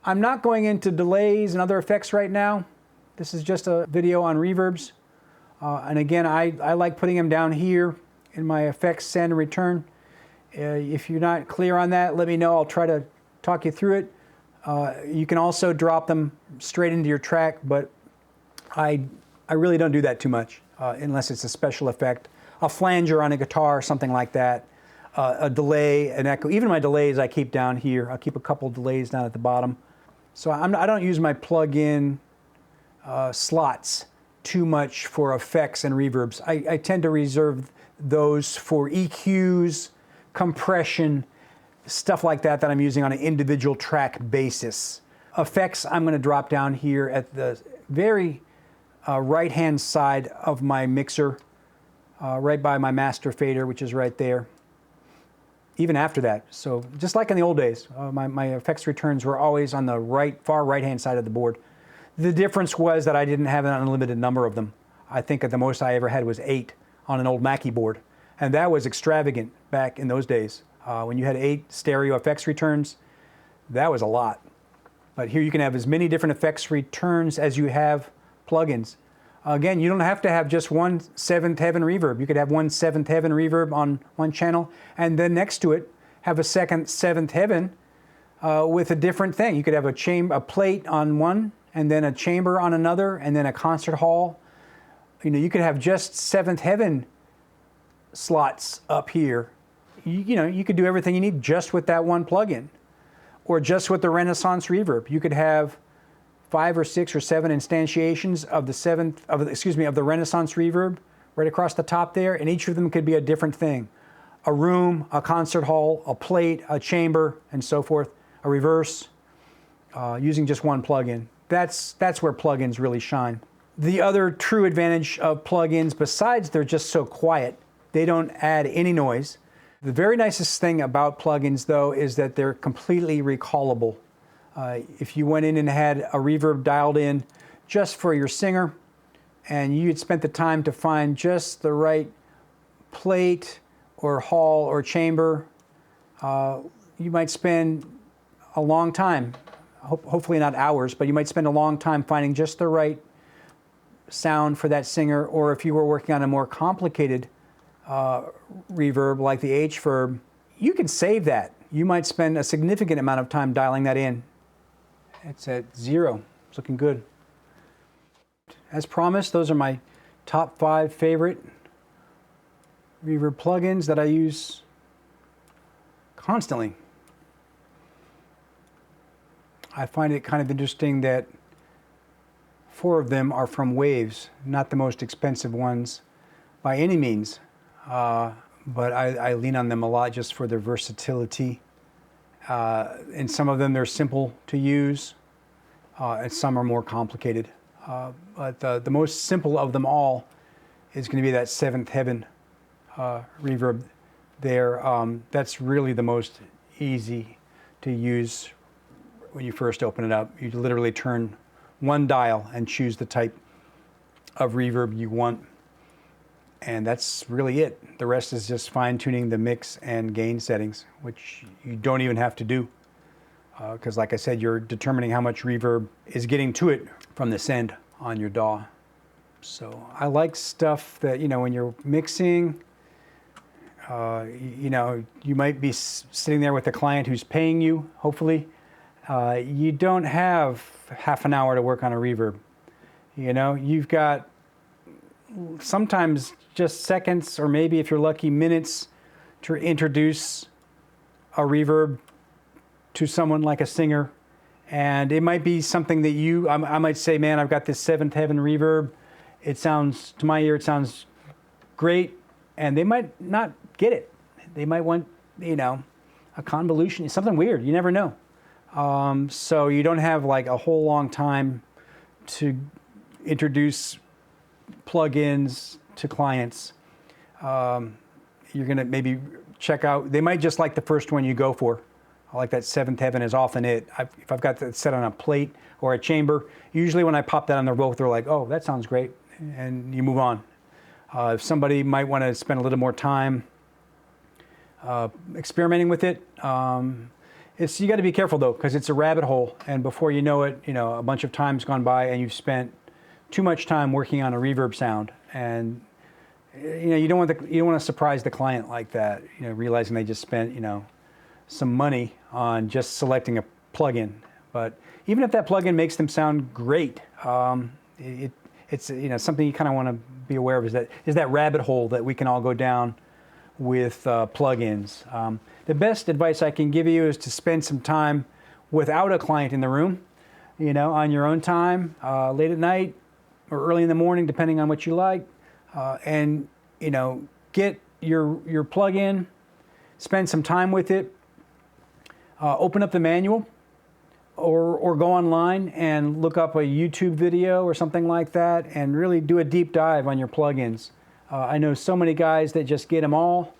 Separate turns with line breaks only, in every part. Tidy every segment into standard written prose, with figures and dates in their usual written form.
I'm not going into delays and other effects right now. This is just a video on reverbs. And again, I like putting them down here in my effects send and return. If you're not clear on that, let me know. I'll try to talk you through it. You can also drop them straight into your track, but I really don't do that too much unless it's a special effect. A flanger on a guitar, something like that. A delay, an echo. Even my delays I keep down here. I'll keep a couple of delays down at the bottom. So I don't use my plug-in slots too much for effects and reverbs. I tend to reserve those for EQs, compression, stuff like that I'm using on an individual track basis. Effects I'm going to drop down here at the very right-hand side of my mixer, right by my master fader, which is right there. Even after that, so just like in the old days, my effects returns were always on the far right-hand side of the board. The difference was that I didn't have an unlimited number of them. I think at the most I ever had was 8 on an old Mackie board, and that was extravagant back in those days. When you had 8 stereo effects returns, that was a lot. But here you can have as many different effects returns as you have plugins. Again, you don't have to have just one 7th Heaven reverb. You could have one 7th Heaven reverb on one channel, and then next to it have a second 7th Heaven with a different thing. You could have a plate on one, and then a chamber on another, and then a concert hall. You could have just 7th Heaven slots up here. You could do everything you need just with that one plugin, or just with the Renaissance reverb. You could have 5 or 6 or 7 instantiations of the Renaissance reverb right across the top there, and each of them could be a different thing. A room, a concert hall, a plate, a chamber, and so forth, a reverse, using just one plugin. That's where plugins really shine. The other true advantage of plugins, besides they're just so quiet, they don't add any noise. The very nicest thing about plugins, though, is that they're completely recallable. If you went in and had a reverb dialed in just for your singer, and you had spent the time to find just the right plate or hall or chamber, you might spend a long time, hopefully not hours, but you might spend a long time finding just the right sound for that singer. Or if you were working on a more complicated reverb like the H-verb, you can save that. You might spend a significant amount of time dialing that in. It's at 0. It's looking good. As promised, those are my top 5 favorite reverb plugins that I use constantly. I find it kind of interesting that 4 of them are from Waves, not the most expensive ones by any means, but I lean on them a lot just for their versatility. And some of them, they're simple to use, and some are more complicated. But the most simple of them all is going to be that 7th Heaven reverb there. That's really the most easy to use when you first open it up. You literally turn one dial and choose the type of reverb you want. And that's really it. The rest is just fine-tuning the mix and gain settings, which you don't even have to do. Because like I said, you're determining how much reverb is getting to it from the send on your DAW. So I like stuff that, when you're mixing, you might be sitting there with a client who's paying you, hopefully. You don't have half an hour to work on a reverb. You've got sometimes just seconds, or maybe if you're lucky, minutes to introduce a reverb to someone like a singer. And it might be something that I might say, man, I've got this 7th Heaven reverb. It sounds, to my ear, it sounds great. And they might not get it. They might want, a convolution, something weird. You never know. So you don't have like a whole long time to introduce plugins to clients. You're going to maybe check out, they might just like the first one you go for. I like that 7th Heaven is often it. If I've got that set on a plate or a chamber, usually when I pop that on their both, they're like, oh, that sounds great, and you move on. If somebody might want to spend a little more time experimenting with it, You got to be careful though, because it's a rabbit hole, and before you know it, a bunch of time's gone by and you've spent too much time working on a reverb sound, and you don't want to surprise the client like that, realizing they just spent some money on just selecting a plugin. But even if that plugin makes them sound great, it's something you kind of want to be aware of, is that rabbit hole that we can all go down with plugins. The best advice I can give you is to spend some time without a client in the room, on your own time, late at night or early in the morning, depending on what you like, and get your plugin, spend some time with it, open up the manual, or go online and look up a YouTube video or something like that, and really do a deep dive on your plugins. I know so many guys that just get them all,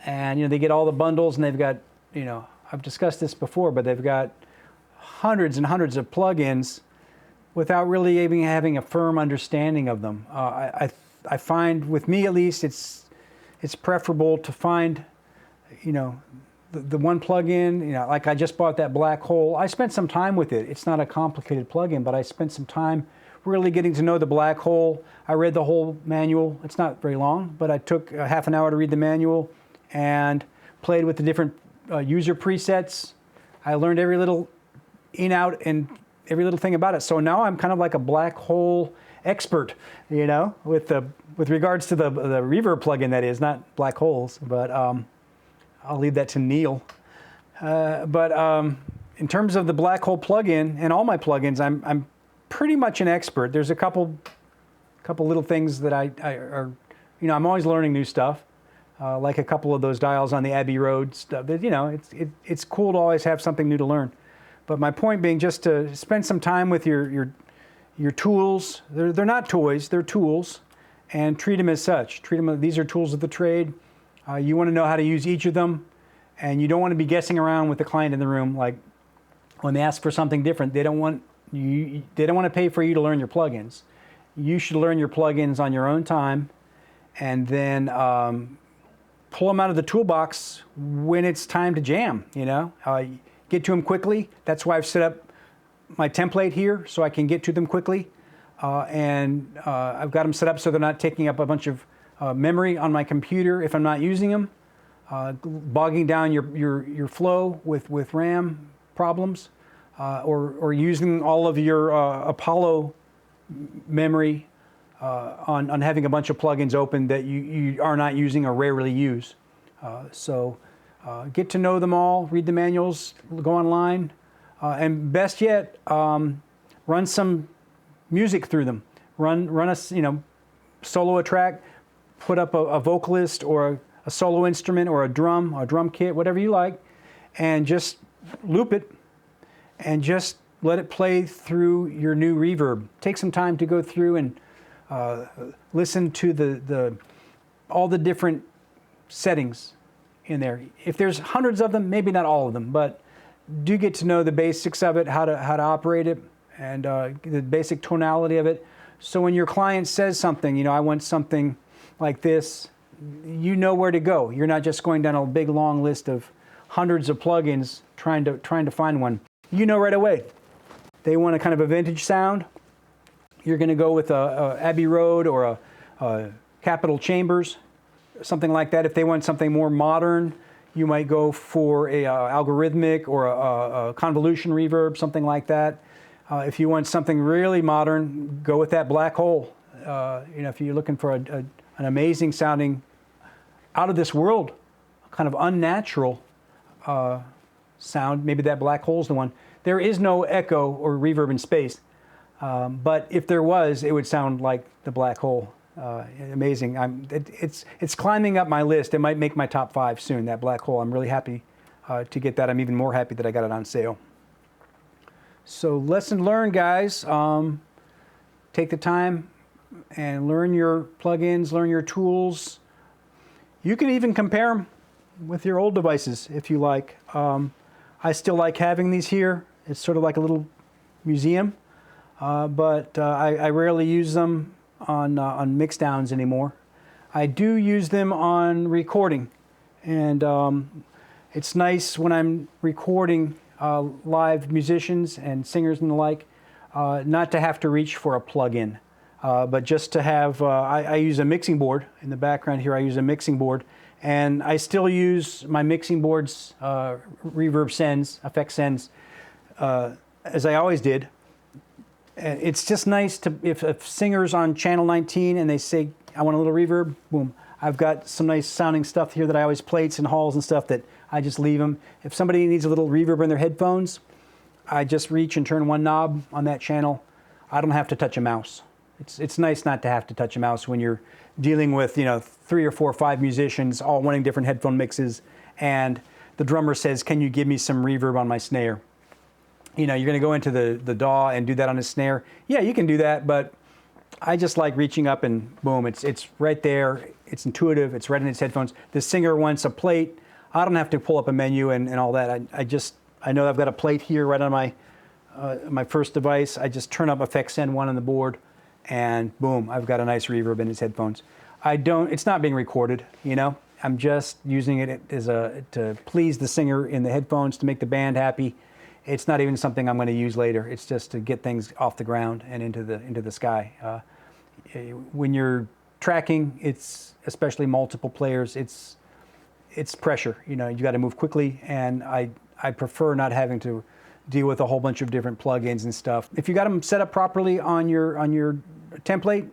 and they get all the bundles, and they've got, I've discussed this before, but they've got hundreds and hundreds of plugins without really even having a firm understanding of them. I find, with me at least, it's preferable to find, the one plugin, like I just bought that Black Hole. I spent some time with it. It's not a complicated plugin, but I spent some time really getting to know the Black Hole. I read the whole manual. It's not very long, but I took half an hour to read the manual and played with the different user presets. I learned every little in, out, and every little thing about it. So now I'm kind of like a Black Hole expert, with regards to the reverb plugin, that is, not black holes, but I'll leave that to Neil. But in terms of the Black Hole plugin and all my plugins, I'm pretty much an expert. There's a couple little things that I'm always learning new stuff, like a couple of those dials on the Abbey Road stuff. It's cool to always have something new to learn. But my point being, just to spend some time with your tools. They're not toys, they're tools, and treat them as such. These are tools of the trade. You want to know how to use each of them, and you don't want to be guessing around with the client in the room. Like when they ask for something different, they don't want to pay for you to learn your plugins. You should learn your plugins on your own time, and then pull them out of the toolbox when it's time to jam. Get to them quickly. That's why I've set up my template here, so I can get to them quickly, and I've got them set up so they're not taking up a bunch of memory on my computer if I'm not using them, bogging down your flow with RAM problems, or using all of your Apollo memory on having a bunch of plugins open that you are not using or rarely use. So get to know them all, read the manuals, go online, and best yet, run some music through them. Run a solo a track, put up a vocalist or a solo instrument or a drum kit, whatever you like, and just loop it and just let it play through your new reverb. Take some time to go through and listen to all the different settings in there. If there's hundreds of them, maybe not all of them, but do get to know the basics of it, how to operate it, and the basic tonality of it. So when your client says something, I want something like this, you know where to go. You're not just going down a big long list of hundreds of plugins trying to find one. You know right away. They want a kind of a vintage sound. You're going to go with a Abbey Road or a Capitol Chambers, something like that. If they want something more modern, you might go for a algorithmic or a convolution reverb, something like that. If you want something really modern, go with that Black Hole. If you're looking for an amazing sounding, out of this world, kind of unnatural sound, maybe that Black Hole's the one. There is no echo or reverb in space, but if there was, it would sound like the Black Hole. Amazing. It's climbing up my list. It might make my top 5 soon, that Black Hole. I'm really happy to get that. I'm even more happy that I got it on sale. So lesson learned, guys. Take the time and learn your plugins, learn your tools. You can even compare them with your old devices if you like. I still like having these here. It's sort of like a little museum, but I rarely use them on mix downs anymore. I do use them on recording, and It's nice when I'm recording live musicians and singers and the like, not to have to reach for a plug-in, but just to have, I use a mixing board. In the background here I use a mixing board, and I still use my mixing board's reverb sends, effect sends, as I always did. And it's just nice to, if a singer's on channel 19 and they say, I want a little reverb, boom. I've got some nice sounding stuff here that I always plates and halls and stuff that I just leave them. If somebody needs a little reverb in their headphones, I just reach and turn one knob on that channel. I don't have to touch a mouse. It's nice not to have to touch a mouse when you're dealing with, you know, 3 or 4 or 5 musicians all wanting different headphone mixes, and the drummer says, can you give me some reverb on my snare? You know, you're going to go into the DAW and do that on a snare. Yeah, you can do that, but I just like reaching up and boom, it's right there. It's intuitive. It's right in his headphones. The singer wants a plate. I don't have to pull up a menu and all that. I know I've got a plate here right on my first device. I just turn up effects send 1 on the board, and boom, I've got a nice reverb in his headphones. It's not being recorded, you know. I'm just using it as to please the singer in the headphones, to make the band happy. It's not even something I'm going to use later. It's just to get things off the ground and into the sky. When you're tracking, it's especially multiple players. It's pressure. You know, you got to move quickly, and I prefer not having to deal with a whole bunch of different plugins and stuff. If you got them set up properly on your template,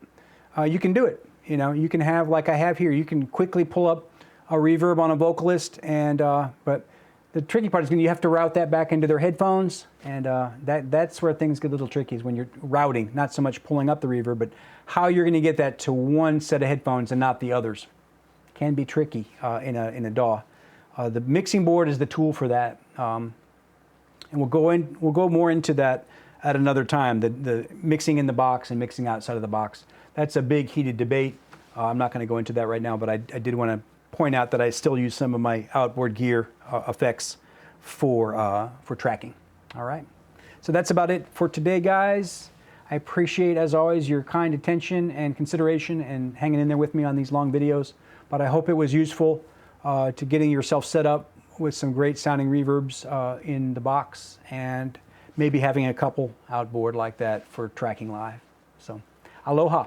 you can do it. You know, you can have, like I have here, you can quickly pull up a reverb on a vocalist, and but the tricky part is when you have to route that back into their headphones, and that's where things get a little tricky, is when you're routing, not so much pulling up the reverb, but how you're going to get that to one set of headphones and not the others. Can be tricky in a DAW. The mixing board is the tool for that, and we'll go more into that at another time. The mixing in the box and mixing outside of the box. That's a big heated debate. I'm not going to go into that right now, but I did want to point out that I still use some of my outboard gear effects for tracking. All right, so that's about it for today, guys. I appreciate, as always, your kind attention and consideration and hanging in there with me on these long videos. But I hope it was useful to getting yourself set up with some great sounding reverbs in the box, and maybe having a couple outboard like that for tracking live. So, aloha.